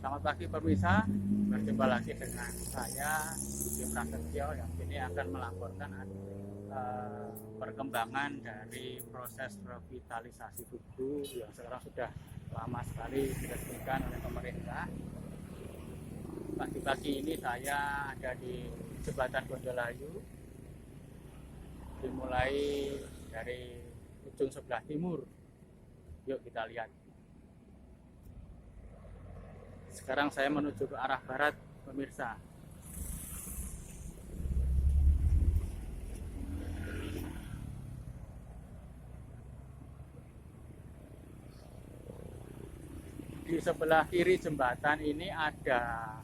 Selamat pagi pemirsa, berjumpa lagi dengan saya Budi Prasetyo yang ini akan melaporkan perkembangan dari proses revitalisasi Tugu yang sekarang sudah lama sekali diresmikan oleh pemerintah. Pagi-pagi ini saya ada di Jembatan Gondolayu, dimulai dari ujung sebelah timur. Yuk kita lihat. Sekarang saya menuju ke arah barat, pemirsa. Di sebelah kiri jembatan ini ada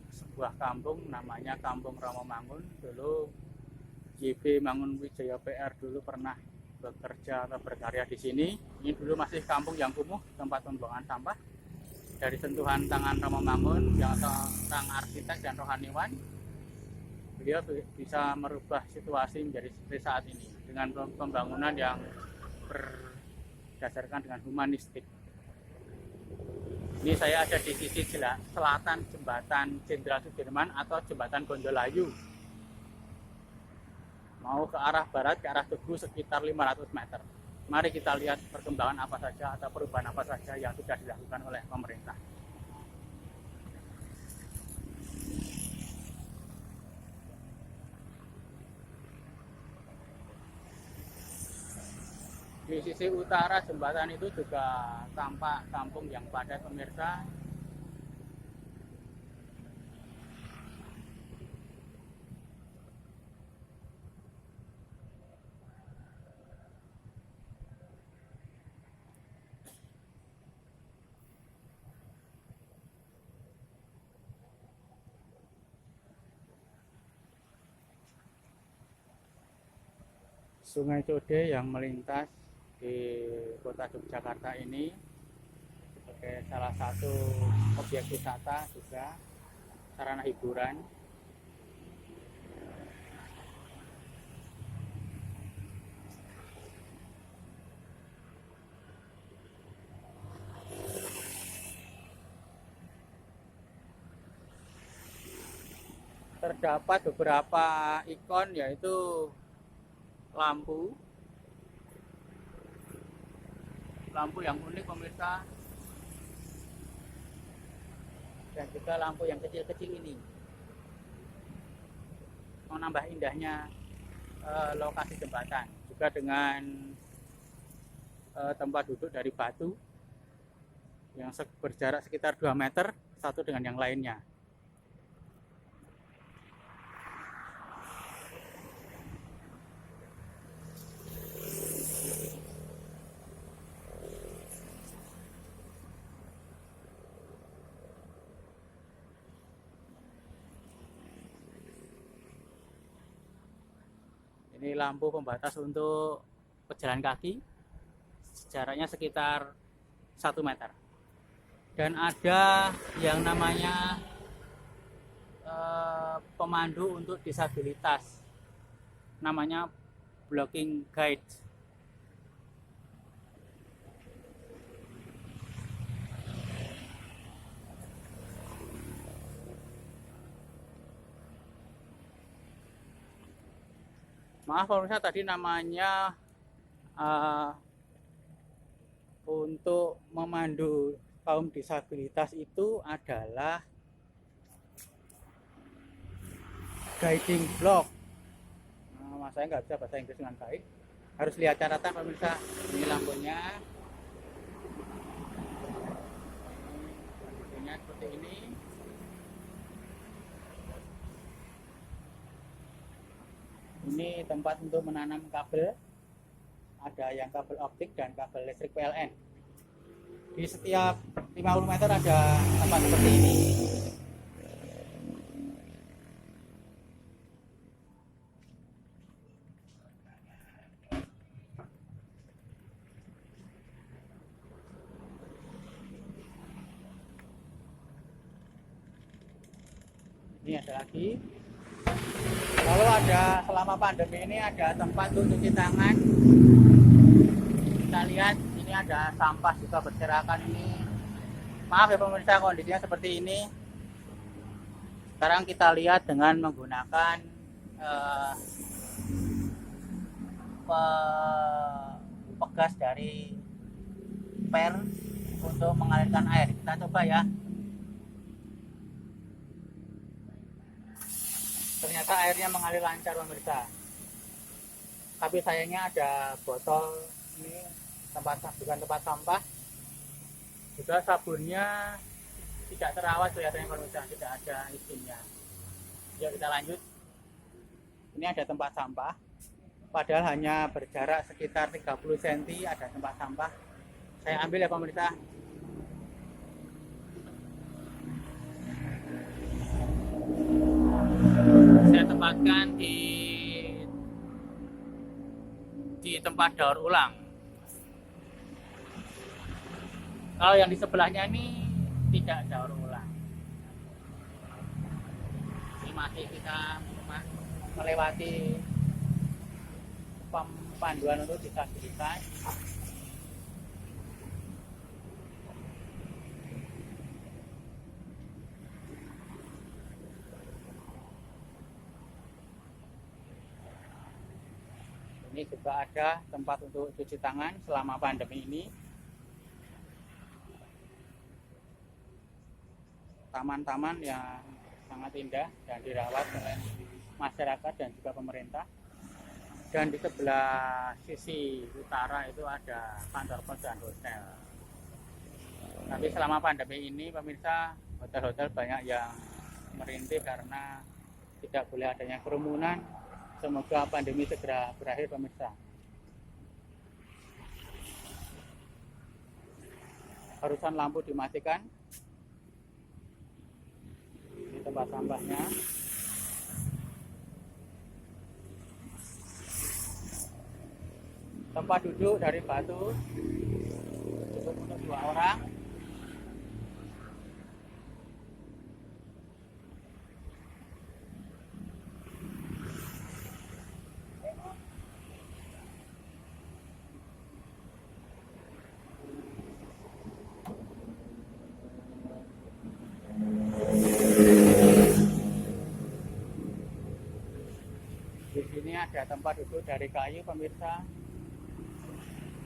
sebuah kampung namanya Kampung Romomangun. Dulu JB Mangunwijaya PR dulu pernah bekerja atau berkarya di sini. Ini dulu masih kampung yang kumuh, tempat pembuangan sampah. Dari sentuhan tangan Romomangun yang seorang arsitek dan rohaniwan, beliau bisa merubah situasi menjadi seperti saat ini dengan pembangunan yang berdasarkan dengan humanistik. Ini saya ada di sisi selatan Jembatan Jenderal Sudirman atau Jembatan Gondolayu. Mau ke arah barat, ke arah Tugu sekitar 500 meter. Mari kita lihat perkembangan apa saja atau perubahan apa saja yang sudah dilakukan oleh pemerintah. Di sisi utara jembatan itu juga tampak kampung yang padat, pemirsa. Sungai Code yang melintas di kota Yogyakarta ini sebagai salah satu objek wisata juga, sarana hiburan. Terdapat beberapa ikon, yaitu lampu yang unik, pemirsa, dan juga lampu yang kecil-kecil ini menambah indahnya lokasi jembatan, juga dengan tempat duduk dari batu yang berjarak sekitar 2 meter satu dengan yang lainnya. Ini lampu pembatas untuk pejalan kaki, jaraknya sekitar 1 meter. Dan ada yang namanya pemandu untuk disabilitas, namanya blocking guide. Maaf pemirsa, tadi namanya untuk memandu kaum disabilitas itu adalah guiding block. Nah, saya nggak bisa bahasa Inggris dengan baik, harus lihat catatan pemirsa. Ini lampunya, kondisinya seperti ini. Ini tempat untuk menanam kabel, ada yang kabel optik dan kabel listrik PLN. Di setiap 50 meter ada tempat seperti ini. Ini ada lagi. Lalu ada, selama pandemi ini ada tempat untuk cuci tangan. Kita lihat ini ada sampah juga berserakan ini. Maaf ya pemirsa, kondisinya seperti ini. Sekarang kita lihat dengan menggunakan pegas dari per untuk mengalirkan air. Kita coba ya. Ternyata airnya mengalir lancar pemirsa. Tapi sayangnya ada botol ini bukan tempat sampah. Juga sabunnya tidak terawat kelihatannya pemirsa, tidak ada izinnya. Yuk kita lanjut. Ini ada tempat sampah. Padahal hanya berjarak sekitar 30 cm ada tempat sampah. Saya ambil ya pemirsa. Saya tempatkan di tempat daur ulang. Kalau yang di sebelahnya ini tidak daur ulang. Ini masih kita melewati panduan untuk disabilitas. Ini juga ada tempat untuk cuci tangan selama pandemi ini. Taman-taman yang sangat indah dan dirawat oleh masyarakat dan juga pemerintah. Dan di sebelah sisi utara itu ada kantor pos dan hotel. Tapi selama pandemi ini pemirsa, hotel-hotel banyak yang merintih karena tidak boleh adanya kerumunan. Semoga pandemi segera berakhir pemirsa. Harusan lampu dimatikan. Ini tempat sampahnya. Tempat duduk dari batu cukup untuk 2 orang. Di sini ada tempat duduk dari kayu pemirsa.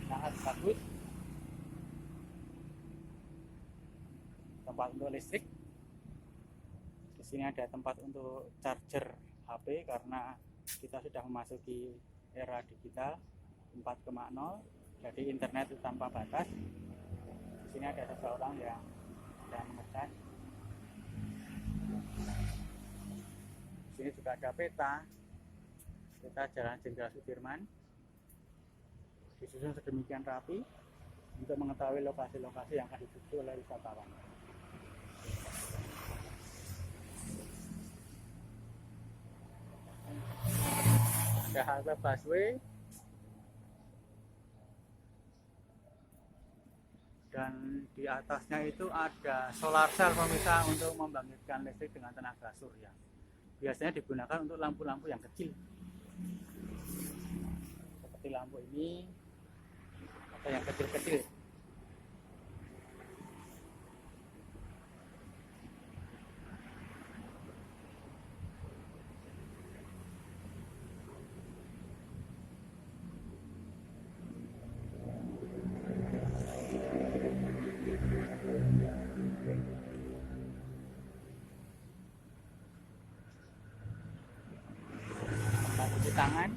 Sangat bagus. Tempat untuk listrik. Di sini ada tempat untuk charger HP karena kita sudah memasuki era digital 4.0, jadi internet itu tanpa batas. Di sini ada seseorang yang sedang mengecas. Di sini juga ada peta Jalan Jenderal Sudirman. Disusun sedemikian rapi untuk mengetahui lokasi-lokasi yang akan dituju oleh wisatawan. Ada halte busway dan di atasnya itu ada solar cell pemirsa untuk membangkitkan listrik dengan tenaga surya. Biasanya digunakan untuk lampu-lampu yang kecil seperti lampu ini atau yang kecil-kecil. Cuci tangan.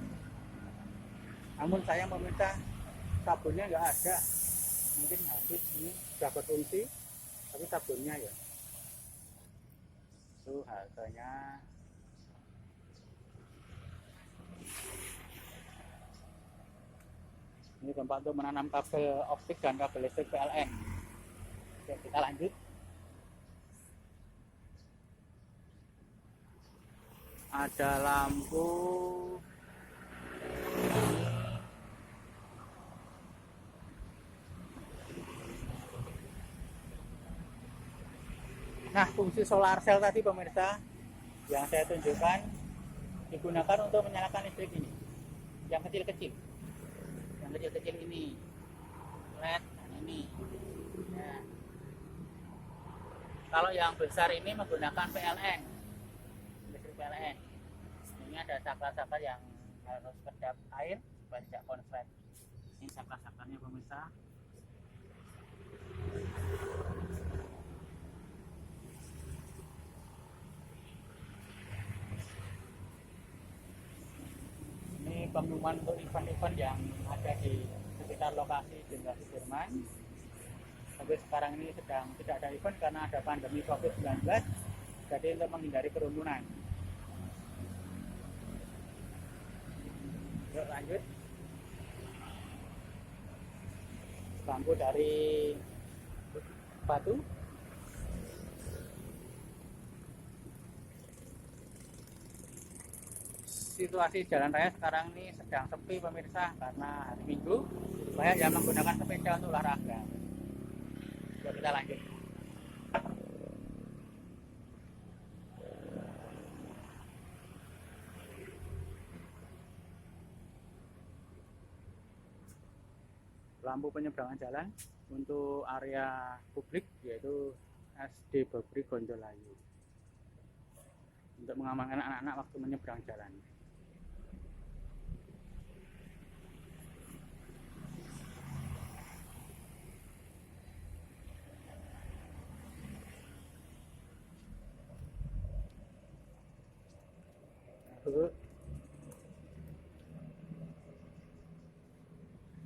Namun saya meminta sabunnya nggak ada, mungkin habis, ini sudah berfungsi tapi sabunnya ya itu harganya. Ini tempat untuk menanam kabel optik dan kabel listrik PLN. Oke, kita lanjut. Ada lampu. Nah, fungsi solar cell tadi pemirsa yang saya tunjukkan digunakan untuk menyalakan listrik ini. Yang kecil-kecil. Yang kecil-kecil ini. LED dan ini. Ya. Kalau yang besar ini menggunakan PLN, listrik PLN. Ini ada saklar-saklar yang harus kedap air supaya tidak konslet. Ini saklar-saklarnya pemirsa. Ini pengumuman untuk event-event yang ada di sekitar lokasi Jenderal Sudirman. Tapi sekarang ini sedang tidak ada event karena ada pandemi COVID-19, jadi untuk menghindari kerumunan. Yuk lanjut. Bangku dari batu. Situasi jalan raya sekarang ini sedang sepi pemirsa karena hari Minggu banyak yang menggunakan sepeda untuk olahraga. Yuk kita lanjut. Lampu penyeberangan jalan untuk area publik yaitu SD Babri Gonjolayu untuk mengamankan anak-anak waktu menyeberang jalan.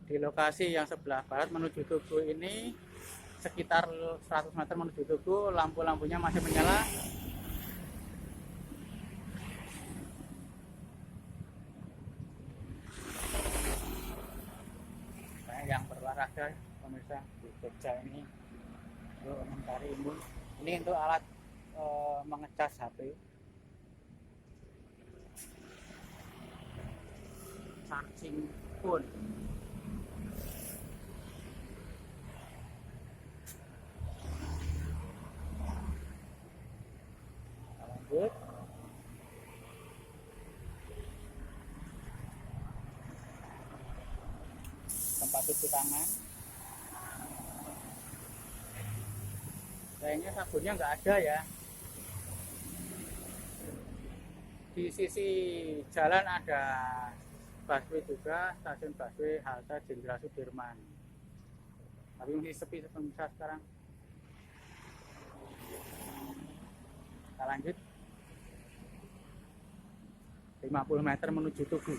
Di lokasi yang sebelah barat menuju Tugu ini sekitar 100 meter menuju Tugu, lampu-lampunya masih menyala. Banyak yang berolahraga pemirsa di Jogja ini untuk mencari imun. Ini untuk alat mengecas HP, charging phone. Lanjut. Tempat cuci tangan. Kayaknya sabunnya nggak ada ya. Di sisi jalan ada busway juga, stasiun busway halte Jenderal Sudirman. Tapi masih sepi pemirsa sekarang. Kita lanjut. 50 meter menuju Tugu.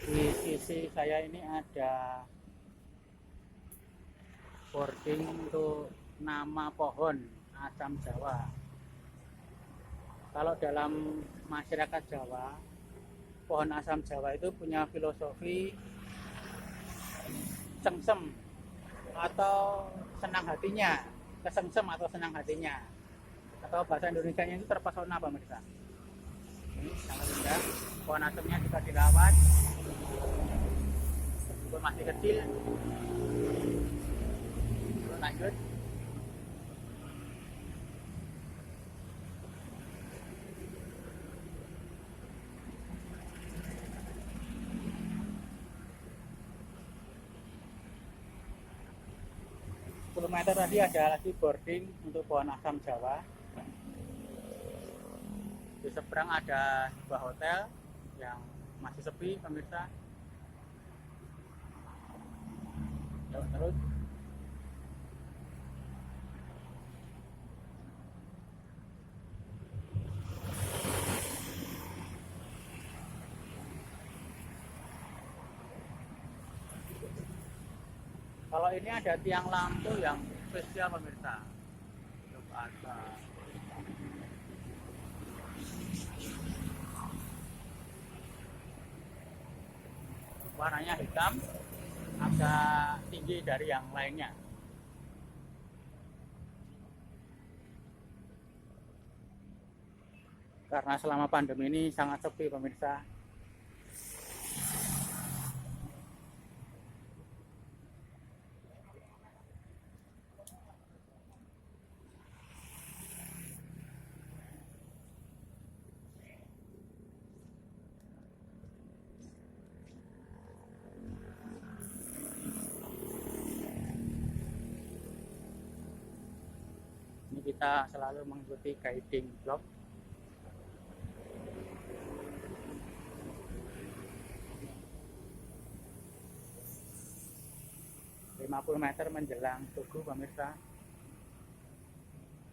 Di sisi saya ini ada boarding untuk nama pohon asam Jawa. Kalau dalam masyarakat Jawa, pohon asam Jawa itu punya filosofi sengsem atau senang hatinya, kesengsem atau senang hatinya, atau bahasa Indonesianya itu terpesona pemirsa. Ini sangat indah, pohon asamnya juga dirawat meskipun masih kecil. Lanjut. Meter tadi ada lagi boarding untuk pohon asam Jawa. Di seberang ada sebuah hotel yang masih sepi pemirsa. Terus kalau ini ada tiang lampu yang spesial pemirsa. Coba ada. Warnanya hitam, agak tinggi dari yang lainnya. Karena selama pandemi ini sangat sepi pemirsa. kita selalu mengikuti guiding blog. ...50 meter menjelang Tugu pemirsa,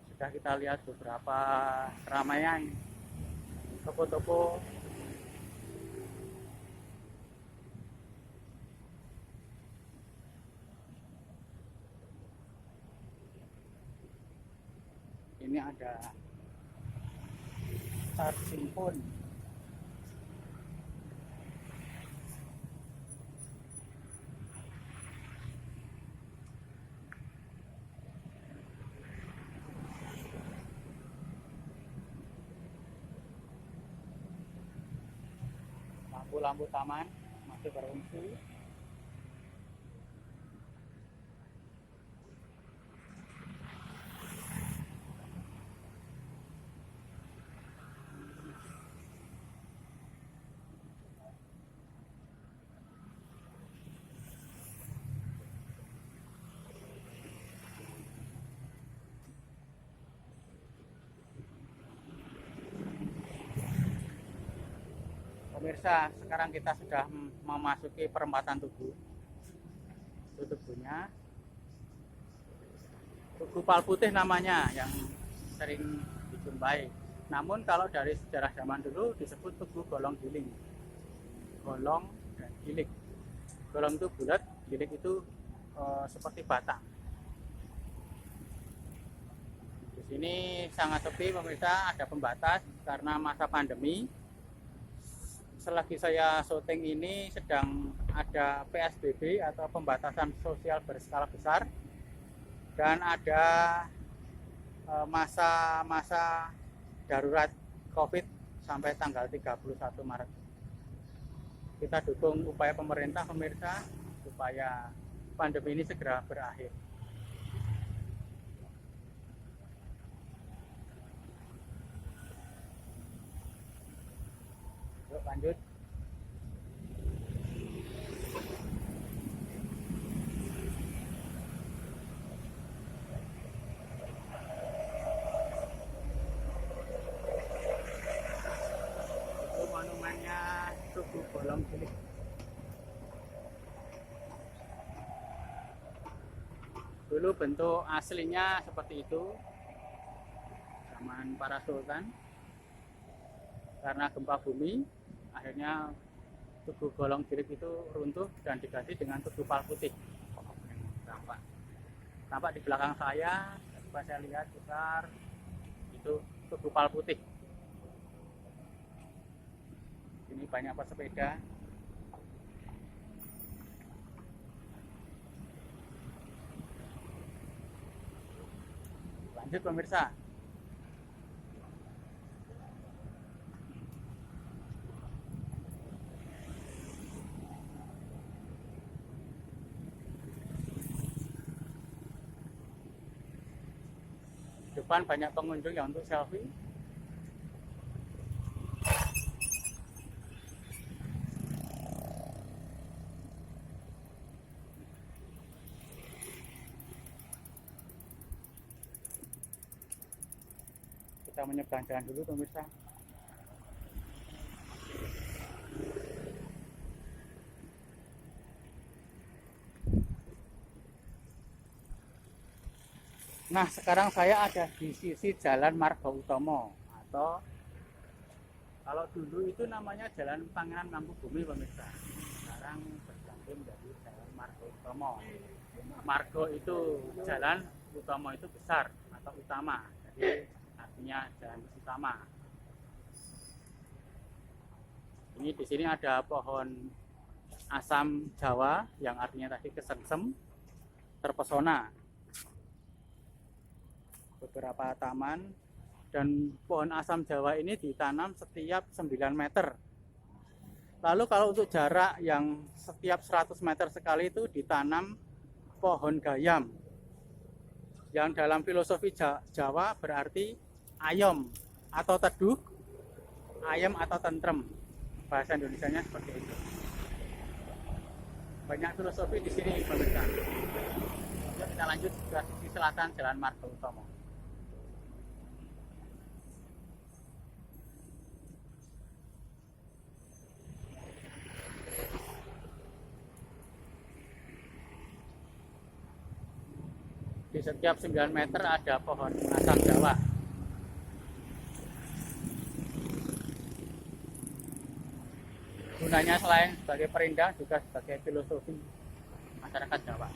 sudah kita lihat beberapa keramaian toko-toko. Ini ada charging phone. Lampu-lampu taman masih berfungsi. Pemirsa, sekarang kita sudah memasuki perempatan Tugu. Itu Tugunya. Tugu Palputih namanya, yang sering dijumpai. Namun kalau dari sejarah zaman dulu disebut Tugu Golong Giling. Golong dan giling. Golong itu bulat, giling itu seperti batang. Di sini sangat sepi pemirsa, ada pembatas karena masa pandemi. Selagi saya syuting ini sedang ada PSBB atau pembatasan sosial berskala besar, dan ada masa darurat COVID sampai tanggal 31 Maret. Kita dukung upaya pemerintah pemirsa supaya pandemi ini segera berakhir. Yuk lanjut. Itu monumennya Tugu Golong Giling. Dulu bentuk aslinya seperti itu zaman para sultan. Karena gempa bumi, akhirnya Tugu Golong Giling itu runtuh dan diganti dengan Tugu Palputih. Tampak di belakang saya, coba saya lihat besar, itu Tugu Palputih. Ini banyak pesepeda. Lanjut pemirsa. Depan banyak pengunjung yang untuk selfie. Kita menyeberang jalan dulu pemirsa. Nah, sekarang saya ada di sisi Jalan Margo Utomo, atau kalau dulu itu namanya Jalan Pangeran Mangkubumi pemirsa. Sekarang berganti menjadi Jalan Margo Utomo. Margo itu jalan, Utomo itu besar atau utama. Jadi artinya jalan utama. Ini di sini ada pohon asam Jawa yang artinya tadi kesengsem, terpesona. Beberapa taman, dan pohon asam Jawa ini ditanam setiap 9 meter. Lalu kalau untuk jarak yang setiap 100 meter sekali itu ditanam pohon gayam, yang dalam filosofi Jawa berarti ayom atau teduh, ayam atau tentrem. Bahasa Indonesianya seperti itu. Banyak filosofi di sini pemirsa. Kita lanjut ke sisi selatan Jalan Margo Utomo. Di setiap 9 meter ada pohon asam Jawa. Gunanya selain sebagai perindah juga sebagai filosofi masyarakat Jawa.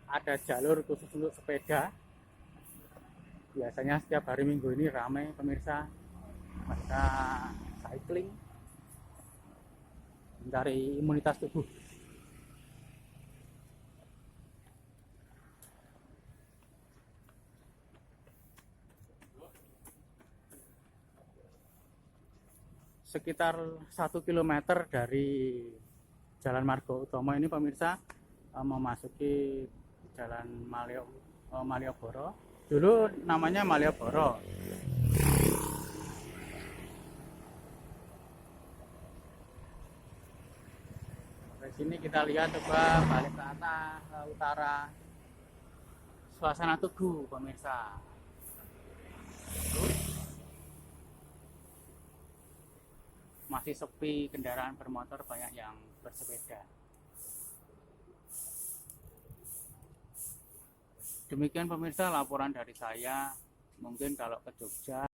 Ada jalur khusus untuk sepeda. Biasanya setiap hari Minggu ini ramai pemirsa, mereka cycling mencari imunitas tubuh. Sekitar 1 kilometer dari Jalan Margo Utomo ini pemirsa memasuki Jalan Malioboro. Dulu namanya Malioboro. Dari sini kita lihat coba balik ke atas, ke utara. Suasana Tugu pemirsa. Masih sepi kendaraan bermotor, banyak yang bersepeda. Demikian pemirsa laporan dari saya. Mungkin kalau ke Jogja